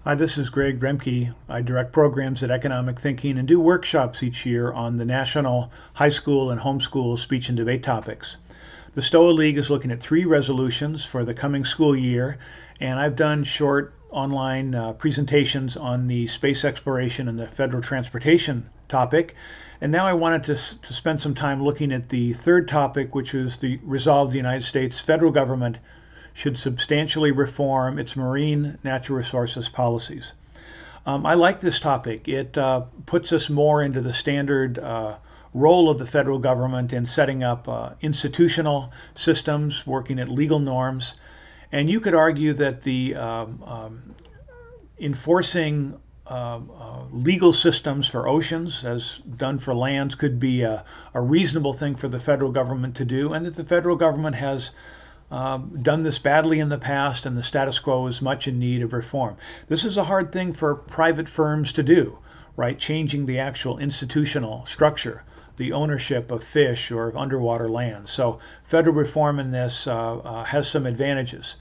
Hi, this is Greg Remke. I direct programs at Economic Thinking and do workshops each year on the national high school and homeschool speech and debate topics. The STOA League is looking at 3 resolutions for the coming school year, and I've done short online presentations on the space exploration and the federal transportation topic. And now I wanted to spend some time looking at the third topic, which is the resolve the United States federal government should substantially reform its marine natural resources policies. I like this topic. It puts us more into the standard role of the federal government in setting up institutional systems, working at legal norms. And you could argue that the enforcing legal systems for oceans, as done for lands, could be a reasonable thing for the federal government to do, and that the federal government has done this badly in the past, and the status quo is much in need of reform. This is a hard thing for private firms to do, right? Changing the actual institutional structure, the ownership of fish or of underwater land. So federal reform in this has some advantages.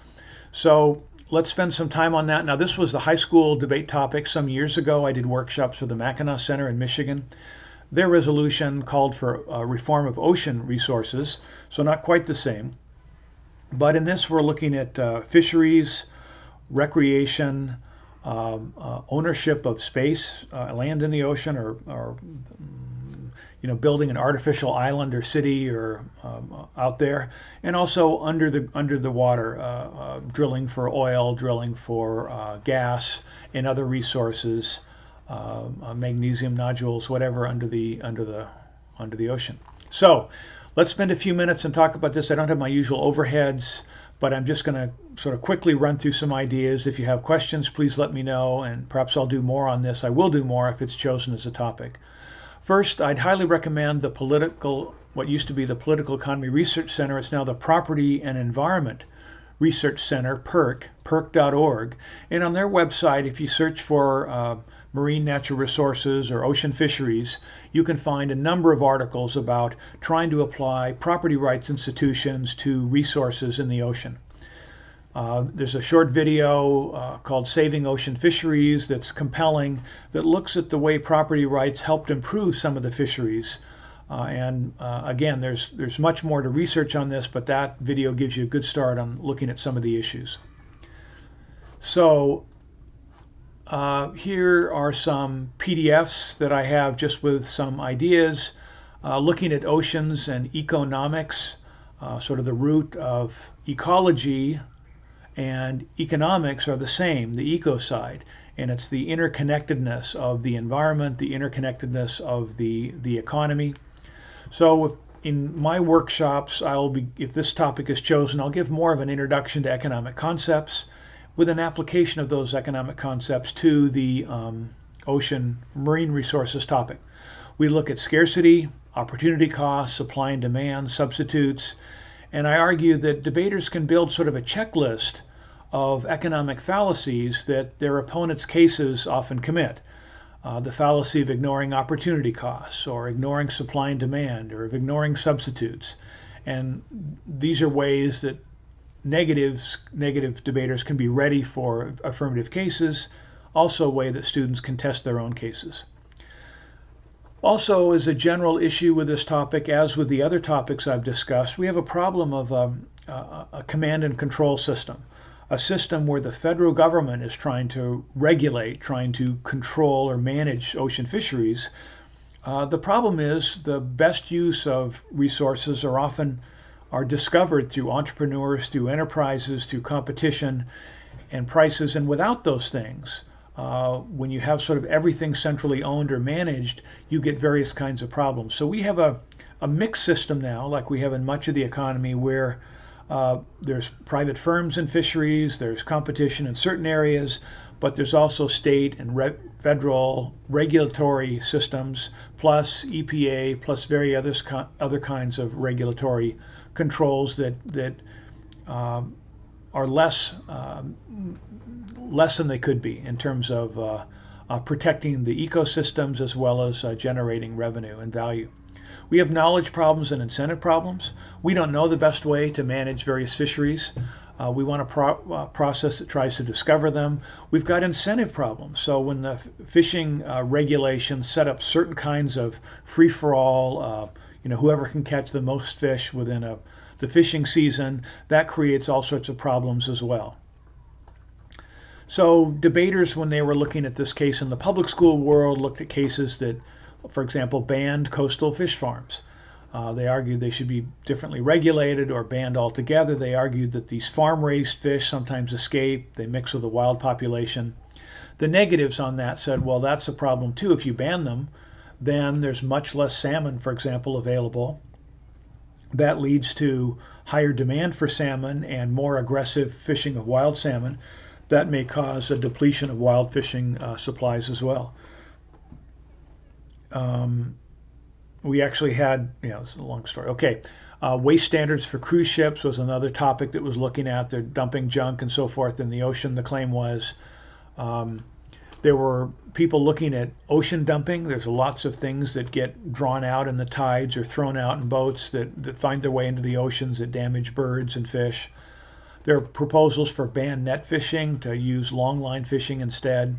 So let's spend some time on that. Now, this was the high school debate topic some years ago. I did workshops for the Mackinac Center in Michigan. Their resolution called for reform of ocean resources, so not quite the same. But in this, we're looking at fisheries, recreation, ownership of space, land in the ocean, or building an artificial island or city or out there, and also under the water, drilling for oil, drilling for gas and other resources, magnesium nodules, whatever under the ocean. So let's spend a few minutes and talk about this. I don't have my usual overheads, but I'm just going to sort of quickly run through some ideas. If you have questions, please let me know, and perhaps I'll do more on this. I will do more if it's chosen as a topic. First, I'd highly recommend what used to be the Political Economy Research Center. It's now the Property and Environment Research Center, PERC.org. And on their website, if you search for marine natural resources or ocean fisheries, you can find a number of articles about trying to apply property rights institutions to resources in the ocean. There's a short video called Saving Ocean Fisheries that's compelling, that looks at the way property rights helped improve some of the fisheries. Again, there's much more to research on this, but that video gives you a good start on looking at some of the issues. So here are some PDFs that I have just with some ideas looking at oceans and economics, sort of the root of ecology and economics are the same, the eco side, and it's the interconnectedness of the environment, the interconnectedness of the economy. So in my workshops, if this topic is chosen, I'll give more of an introduction to economic concepts with an application of those economic concepts to the ocean marine resources topic. We look at scarcity, opportunity costs, supply and demand, substitutes, and I argue that debaters can build sort of a checklist of economic fallacies that their opponents' cases often commit. The fallacy of ignoring opportunity costs, or ignoring supply and demand, or of ignoring substitutes. And these are ways that negative debaters can be ready for affirmative cases, also a way that students can test their own cases. Also, as a general issue with this topic, as with the other topics I've discussed, we have a problem of a command and control system, a system where the federal government is trying to regulate, trying to control or manage ocean fisheries. The problem is the best use of resources are discovered through entrepreneurs, through enterprises, through competition and prices. And without those things, when you have sort of everything centrally owned or managed, you get various kinds of problems. So we have a mixed system now, like we have in much of the economy, where there's private firms in fisheries, there's competition in certain areas, but there's also state and federal regulatory systems, plus EPA, plus various other kinds of regulatory controls that are less than they could be in terms of protecting the ecosystems as well as generating revenue and value. We have knowledge problems and incentive problems. We don't know the best way to manage various fisheries. We want a process that tries to discover them. We've got incentive problems. So when the fishing regulations set up certain kinds of free-for-all, whoever can catch the most fish within the fishing season, that creates all sorts of problems as well. So debaters, when they were looking at this case in the public school world, looked at cases that, for example, banned coastal fish farms. They argued they should be differently regulated or banned altogether. They argued that these farm-raised fish sometimes escape. They mix with the wild population. The negatives on that said, well, that's a problem too. If you ban them, then there's much less salmon, for example, available. That leads to higher demand for salmon and more aggressive fishing of wild salmon. That may cause a depletion of wild fishing supplies as well. We actually had, it's a long story. Okay, waste standards for cruise ships was another topic that was looking at. They're dumping junk and so forth in the ocean. The claim was there were people looking at ocean dumping. There's lots of things that get drawn out in the tides or thrown out in boats that find their way into the oceans that damage birds and fish. There are proposals for banned net fishing, to use long line fishing instead.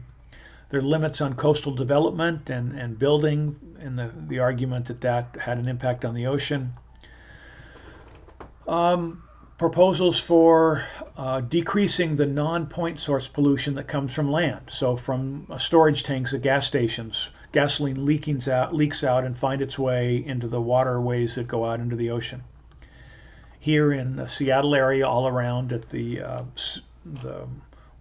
There are limits on coastal development and building, and the argument that had an impact on the ocean. Proposals for decreasing the non-point source pollution that comes from land. So from storage tanks at gas stations, gasoline leaks out and find its way into the waterways that go out into the ocean. Here in the Seattle area, all around at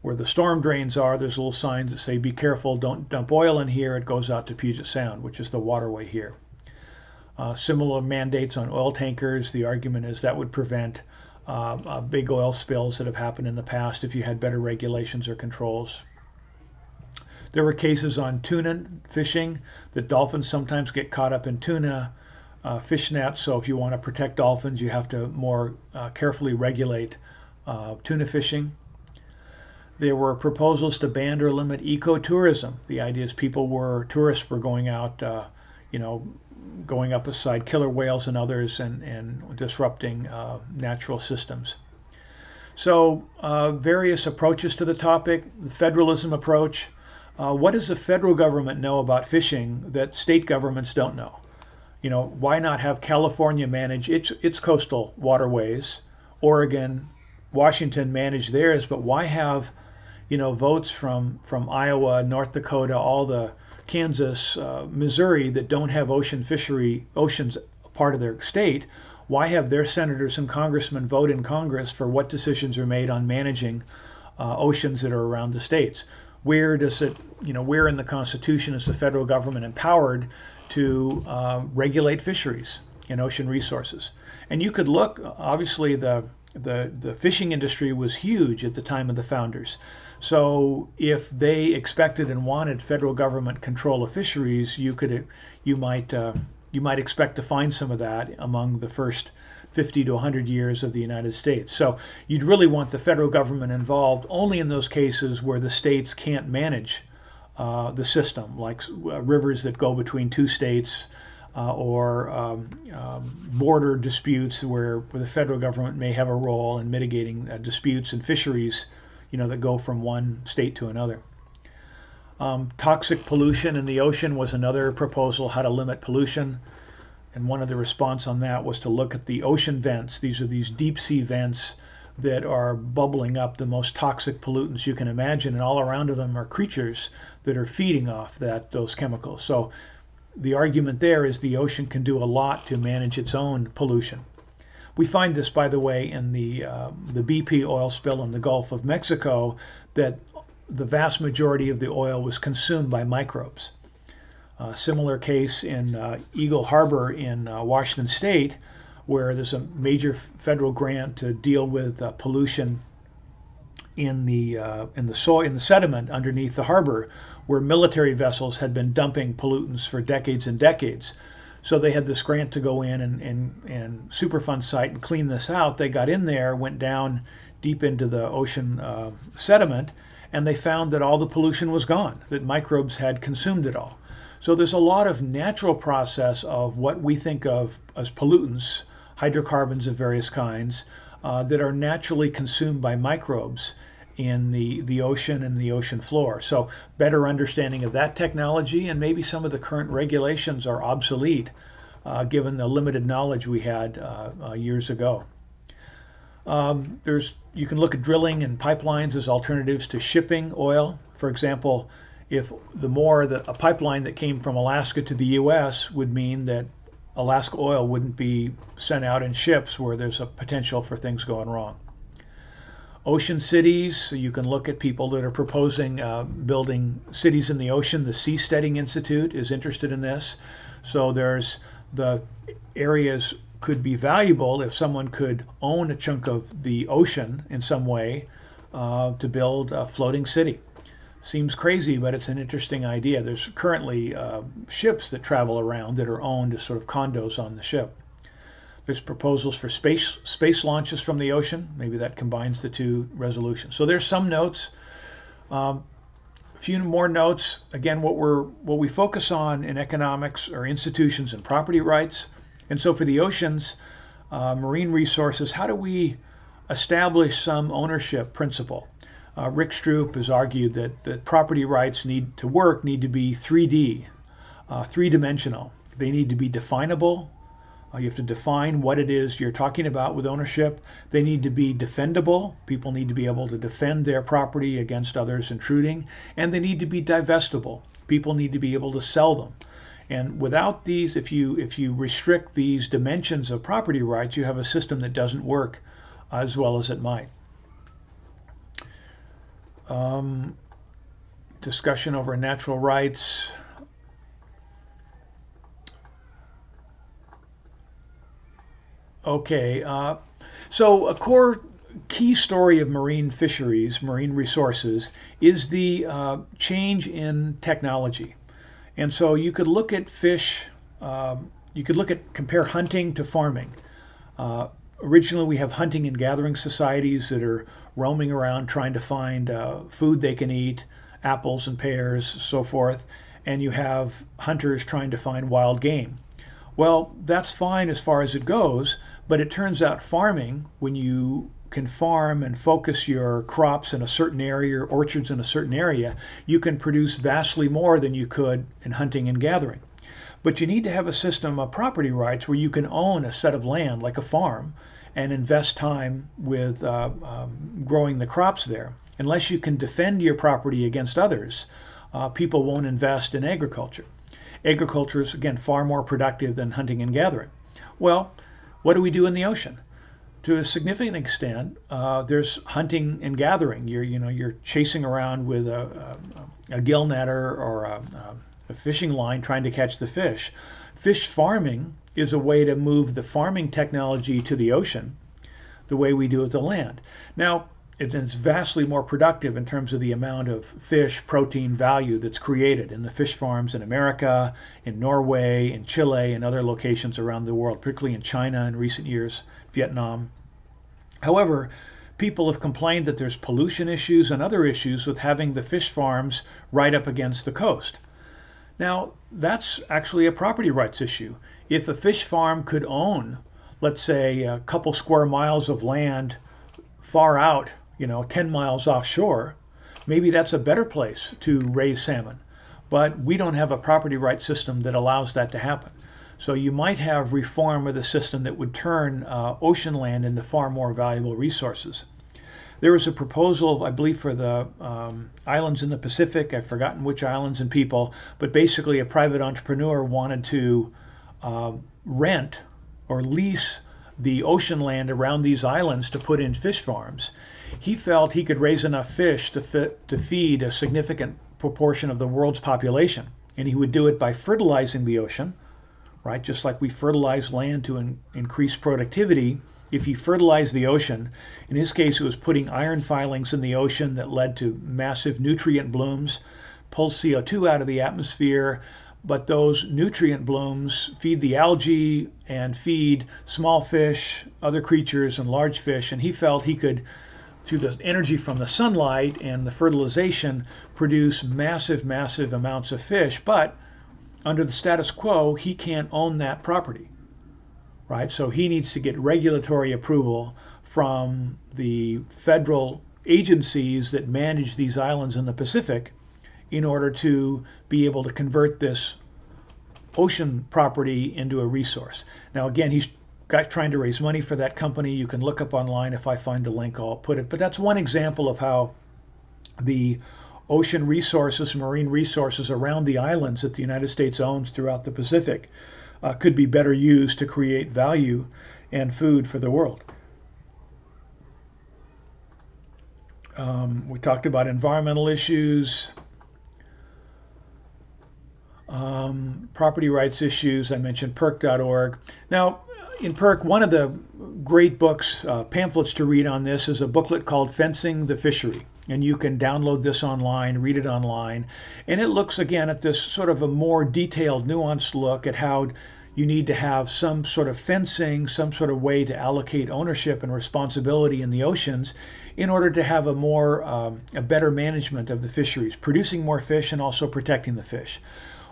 where the storm drains are, there's little signs that say, be careful, don't dump oil in here. It goes out to Puget Sound, which is the waterway here. Similar mandates on oil tankers. The argument is that would prevent big oil spills that have happened in the past if you had better regulations or controls. There were cases on tuna fishing, that dolphins sometimes get caught up in tuna fish nets. So if you want to protect dolphins, you have to more carefully regulate tuna fishing. There were proposals to ban or limit ecotourism. The idea is tourists were going out, going up beside killer whales and others and disrupting natural systems. So various approaches to the topic. The federalism approach. What does the federal government know about fishing that state governments don't know? Why not have California manage its coastal waterways, Oregon, Washington manage theirs, but why have votes from Iowa, North Dakota, all the Kansas, Missouri that don't have oceans part of their state? Why have their senators and congressmen vote in Congress for what decisions are made on managing oceans that are around the states? Where does it, where in the Constitution is the federal government empowered to regulate fisheries and ocean resources? And you could look, obviously the fishing industry was huge at the time of the founders. So if they expected and wanted federal government control of fisheries, you might expect to find some of that among the first 50 to 100 years of the United States. So you'd really want the federal government involved only in those cases where the states can't manage the system, like rivers that go between two states, or border disputes where the federal government may have a role in mitigating disputes and fisheries, that go from one state to another. Toxic pollution in the ocean was another proposal, how to limit pollution. And one of the response on that was to look at the ocean vents. These are these deep sea vents that are bubbling up the most toxic pollutants you can imagine, and all around them are creatures that are feeding off those chemicals. So the argument there is the ocean can do a lot to manage its own pollution. We find this, by the way, in the BP oil spill in the Gulf of Mexico, that the vast majority of the oil was consumed by microbes. Similar case in Eagle Harbor in Washington State, where there's a major federal grant to deal with pollution in the soil, in the sediment underneath the harbor, where military vessels had been dumping pollutants for decades and decades. So they had this grant to go in and Superfund site and clean this out. They got in there, went down deep into the ocean sediment, and they found that all the pollution was gone, that microbes had consumed it all. So there's a lot of natural process of what we think of as pollutants, hydrocarbons of various kinds, that are naturally consumed by microbes in the ocean and the ocean floor. So better understanding of that technology, and maybe some of the current regulations are obsolete given the limited knowledge we had years ago. You can look at drilling and pipelines as alternatives to shipping oil. For example, if a pipeline that came from Alaska to the U.S. would mean that Alaska oil wouldn't be sent out in ships where there's a potential for things going wrong. Ocean cities, so you can look at people that are proposing building cities in the ocean. The Seasteading Institute is interested in this. So there's the areas could be valuable if someone could own a chunk of the ocean in some way to build a floating city. Seems crazy, but it's an interesting idea. There's currently ships that travel around that are owned as sort of condos on the ship. There's proposals for space launches from the ocean. Maybe that combines the two resolutions. So there's some notes. A few more notes. Again, what we focus on in economics are institutions and property rights. And so for the oceans, marine resources, how do we establish some ownership principle? Rick Stroop has argued that property rights need to be 3D, three-dimensional. They need to be definable. You have to define what it is you're talking about with ownership. They need to be defendable. People need to be able to defend their property against others intruding. And they need to be divestable. People need to be able to sell them. And without these, if you restrict these dimensions of property rights, you have a system that doesn't work as well as it might. Discussion over natural rights. Okay, so a core key story of marine fisheries, marine resources, is the change in technology. And so you could look at fish, compare hunting to farming. Originally, we have hunting and gathering societies that are roaming around trying to find food they can eat, apples and pears, so forth. And you have hunters trying to find wild game. Well, that's fine as far as it goes, but it turns out farming, when you can farm and focus your crops in a certain area, or orchards in a certain area, you can produce vastly more than you could in hunting and gathering. But you need to have a system of property rights where you can own a set of land, like a farm, and invest time with growing the crops there. Unless you can defend your property against others, people won't invest in agriculture. Agriculture is, again, far more productive than hunting and gathering. Well, what do we do in the ocean? To a significant extent, there's hunting and gathering. You're chasing around with a gill netter or a fishing line trying to catch the fish. Fish farming is a way to move the farming technology to the ocean the way we do at the land. Now, it's vastly more productive in terms of the amount of fish protein value that's created in the fish farms in America, in Norway, in Chile, and other locations around the world, particularly in China in recent years, Vietnam. However, people have complained that there's pollution issues and other issues with having the fish farms right up against the coast. Now, that's actually a property rights issue. If a fish farm could own, let's say, a couple square miles of land far out, 10 miles offshore, maybe that's a better place to raise salmon. But we don't have a property rights system that allows that to happen. So you might have reform of the system that would turn ocean land into far more valuable resources. There was a proposal, I believe, for the islands in the Pacific. I've forgotten which islands and people, but basically a private entrepreneur wanted to rent or lease the ocean land around these islands to put in fish farms. He felt he could raise enough fish to feed a significant proportion of the world's population, and he would do it by fertilizing the ocean, right? Just like we fertilize land to increase productivity. If you fertilize the ocean, in his case it was putting iron filings in the ocean that led to massive nutrient blooms, pulled CO2 out of the atmosphere, but those nutrient blooms feed the algae and feed small fish, other creatures, and large fish, and he felt he could, through the energy from the sunlight and the fertilization, produce massive, massive amounts of fish. But under the status quo, he can't own that property, right? So he needs to get regulatory approval from the federal agencies that manage these islands in the Pacific in order to be able to convert this ocean property into a resource. Now, again, he's trying to raise money for that company. You can look up online. If I find a link, I'll put it. But that's one example of how the ocean resources, marine resources around the islands that the United States owns throughout the Pacific could be better used to create value and food for the world. We talked about environmental issues, property rights issues. I mentioned perk.org. Now, in Perk, one of the great books, pamphlets to read on this is a booklet called Fencing the Fishery. And you can download this online, read it online. And it looks again at this sort of a more detailed, nuanced look at how you need to have some sort of fencing, some sort of way to allocate ownership and responsibility in the oceans in order to have a better management of the fisheries, producing more fish and also protecting the fish.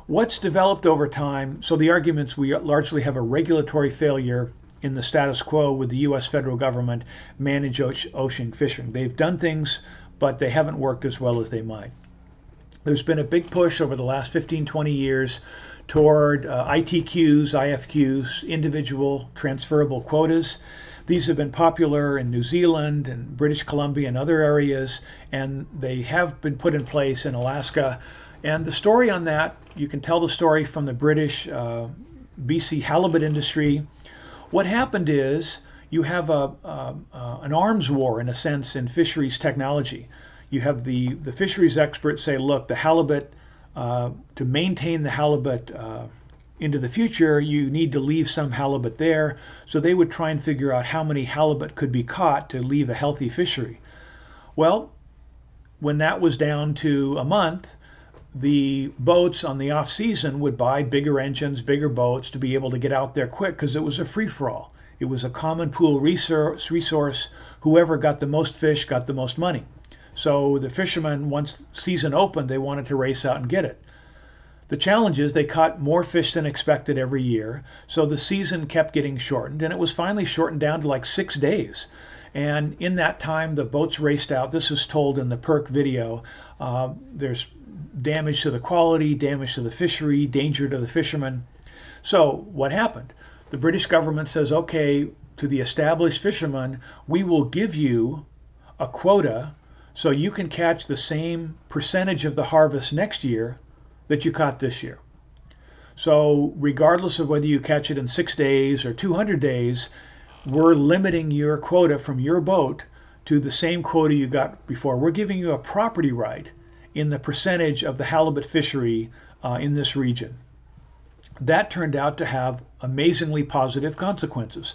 What's developed over time, so the arguments, we largely have a regulatory failure in the status quo with the U.S. federal government manage ocean fishing. They've done things, but they haven't worked as well as they might. There's been a big push over the last 15, 20 years toward ITQs, IFQs, individual transferable quotas. These have been popular in New Zealand and British Columbia and other areas, and they have been put in place in Alaska. And the story on that, you can tell the story from the British BC halibut industry. What happened is you have an arms war, in a sense, in fisheries technology. You have the fisheries experts say, look, the halibut, to maintain the halibut into the future, you need to leave some halibut there. So they would try and figure out how many halibut could be caught to leave a healthy fishery. Well, when that was down to a month, the boats on the off season would buy bigger engines, bigger boats to be able to get out there quick because it was a free-for-all. It was a common pool resource. Whoever got the most fish got the most money. So the fishermen, once season opened, they wanted to race out and get it. The challenge is they caught more fish than expected every year, so the season kept getting shortened, and it was finally shortened down to like 6 days. And in that time, the boats raced out. This is told in the Perk video. There's damage to the quality, damage to the fishery, danger to the fishermen. So what happened? The British government says, okay, to the established fishermen, we will give you a quota so you can catch the same percentage of the harvest next year that you caught this year. So regardless of whether you catch it in 6 days or 200 days, we're limiting your quota from your boat to the same quota you got before. We're giving you a property right in the percentage of the halibut fishery in this region. That turned out to have amazingly positive consequences.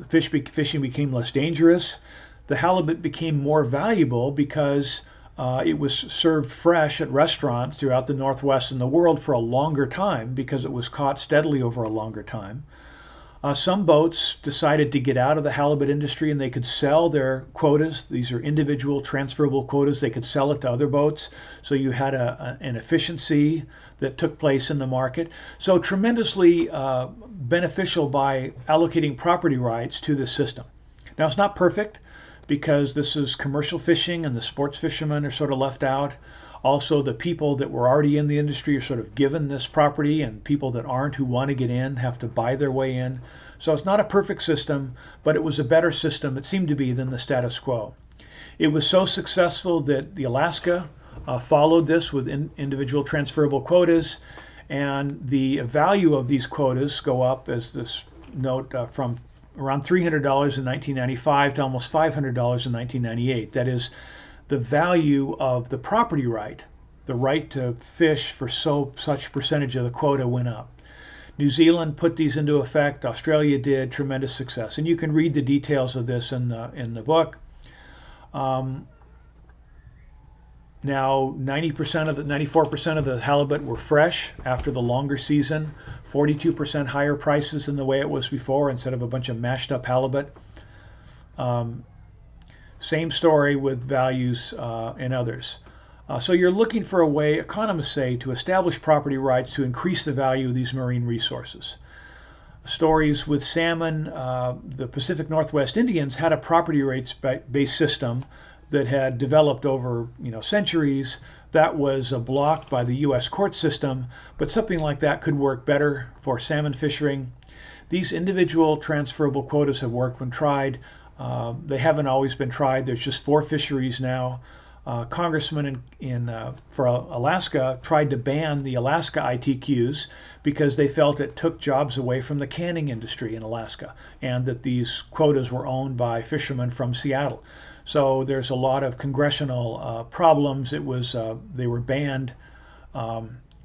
Fishing became less dangerous. The halibut became more valuable because it was served fresh at restaurants throughout the Northwest and the world for a longer time because it was caught steadily over a longer time. Some boats decided to get out of the halibut industry and they could sell their quotas. These are individual transferable quotas. They could sell it to other boats. So you had an efficiency that took place in the market. So tremendously beneficial by allocating property rights to this system. Now, it's not perfect because this is commercial fishing and the sports fishermen are sort of left out. Also, the people that were already in the industry are sort of given this property, and people that aren't, who want to get in, have to buy their way in. So it's not a perfect system, but it was a better system, it seemed to be, than the status quo. It was so successful that the Alaska followed this with individual transferable quotas, and the value of these quotas go up, as this note, from around $300 in 1995 to almost $500 in 1998. That is, the value of the property right, the right to fish for such percentage of the quota, went up. New Zealand put these into effect. Australia did. Tremendous success. And you can read the details of this in the book. Now 94% of the halibut were fresh after the longer season. 42% higher prices than the way it was before, instead of a bunch of mashed up halibut. Same story with values in others. So you're looking for a way, economists say, to establish property rights to increase the value of these marine resources. stories with salmon. The Pacific Northwest Indians had a property rights-based system that had developed over centuries. That was blocked by the U.S. court system, but something like that could work better for salmon fishing. These individual transferable quotas have worked when tried. They haven't always been tried. There's just 4 fisheries now. Congressman for Alaska tried to ban the Alaska ITQs because they felt it took jobs away from the canning industry in Alaska, and that these quotas were owned by fishermen from Seattle. So there's a lot of congressional problems. They were banned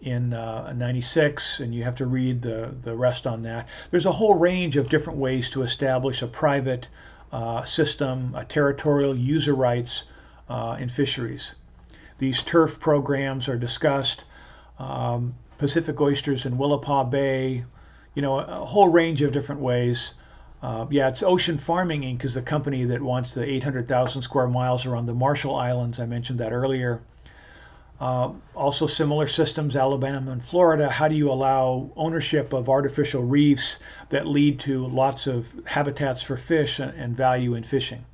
in '96, and you have to read the rest on that. There's a whole range of different ways to establish a private system, a territorial user rights in fisheries. These turf programs are discussed. Pacific oysters in Willapa Bay, a whole range of different ways. It's Ocean Farming Inc. is the company that wants the 800,000 square miles around the Marshall Islands. I mentioned that earlier. Also similar systems, Alabama and Florida. How do you allow ownership of artificial reefs that lead to lots of habitats for fish and value in fishing?